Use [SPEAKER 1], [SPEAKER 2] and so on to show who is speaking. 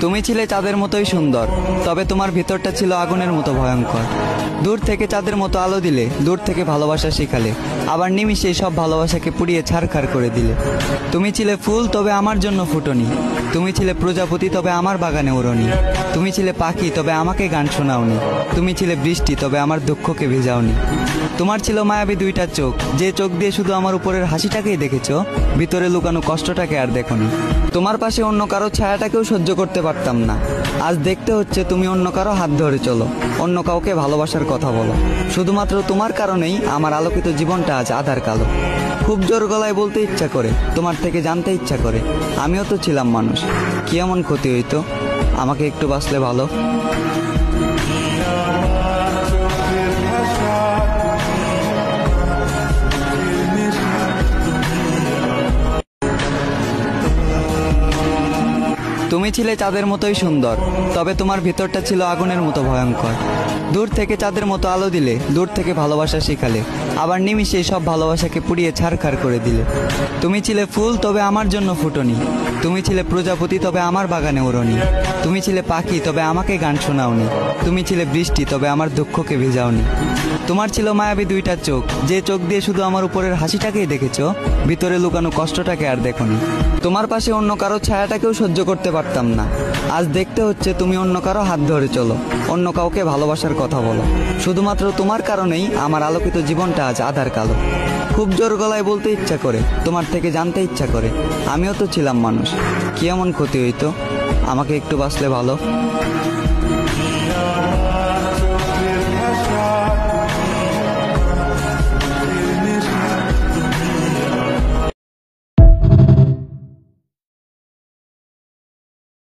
[SPEAKER 1] তুমি ছিলে চাঁদের মতোই সুন্দর, তবে তোমার ভিতরটা ছিল আগুনের মতো ভয়ঙ্কর। দূর থেকে চাঁদের মতো আলো দিলে, দূর থেকে ভালোবাসা শিখালে, আবার নিমিষে সব ভালোবাসাকে পুড়িয়ে ছারখার করে দিলে। তুমি ছিলে ফুল, তবে আমার জন্য ফুটনি। তুমি ছিলে প্রজাপতি, তবে আমার বাগানে ওড়নি। তুমি ছিলে পাখি, তবে আমাকে গান শোনাওনি। তুমি ছিলে বৃষ্টি, তবে আমার দুঃখকে ভেজাওনি। তোমার ছিল মায়াবী দুইটা চোখ, যে চোখ দিয়ে শুধু আমার উপরের হাসিটাকেই দেখেছ, ভিতরে লুকানো কষ্টটাকে আর দেখোনি। তোমার পাশে অন্য কারো ছায়াটাকেও সহ্য করতে পারতাম না। আজ দেখতে হচ্ছে তুমি অন্য কারো হাত ধরে চলো, অন্য কাউকে ভালোবাসার কথা বলো। শুধুমাত্র তোমার কারণেই আমার আলোকিত জীবনটা আজ আধার কালো। খুব জোর গলায় বলতে ইচ্ছা করে, তোমার থেকে জানতে ইচ্ছা করে, আমিও তো ছিলাম মানুষ। কি এমন ক্ষতি হইতো? আমাকে একটু বাঁচলে ভালো। তুমি ছিলে চাঁদের মতোই সুন্দর, তবে তোমার ভিতরটা ছিল আগুনের মতো ভয়ঙ্কর। দূর থেকে চাঁদের মতো আলো দিলে, দূর থেকে ভালোবাসা শিখালে, আবার নিমিষে সব ভালোবাসাকে পুড়িয়ে ছারখার করে দিলে। তুমি ছিলে ফুল, তবে আমার জন্য ফুটনি। তুমি ছিলে প্রজাপতি, তবে আমার বাগানে ওড়নি। তুমি ছিলে পাখি, তবে আমাকে গান শোনাওনি। তুমি ছিলে বৃষ্টি, তবে আমার দুঃখকে ভেজাওনি। তোমার ছিল মায়াবী দুইটা চোখ, যে চোখ দিয়ে শুধু আমার উপরের হাসিটাকেই দেখেছ, ভিতরে লুকানো কষ্টটাকে আর দেখোনি। তোমার পাশে অন্য কারো ছায়াটাকেও সহ্য করতে পারতাম না। আজ দেখতে হচ্ছে তুমি অন্য কারো হাত ধরে চলো, অন্য কাউকে ভালোবাসার কথা বলো। শুধুমাত্র তোমার কারণেই আমার আলোকিত জীবনটা আজ আধার কালো। খুব জোর গলায় বলতে ইচ্ছা করে, তোমার থেকে জানতে ইচ্ছা করে, আমিও তো ছিলাম মানুষ। কি এমন ক্ষতি হইতো? আমাকে একটু বাঁচলে ভালো।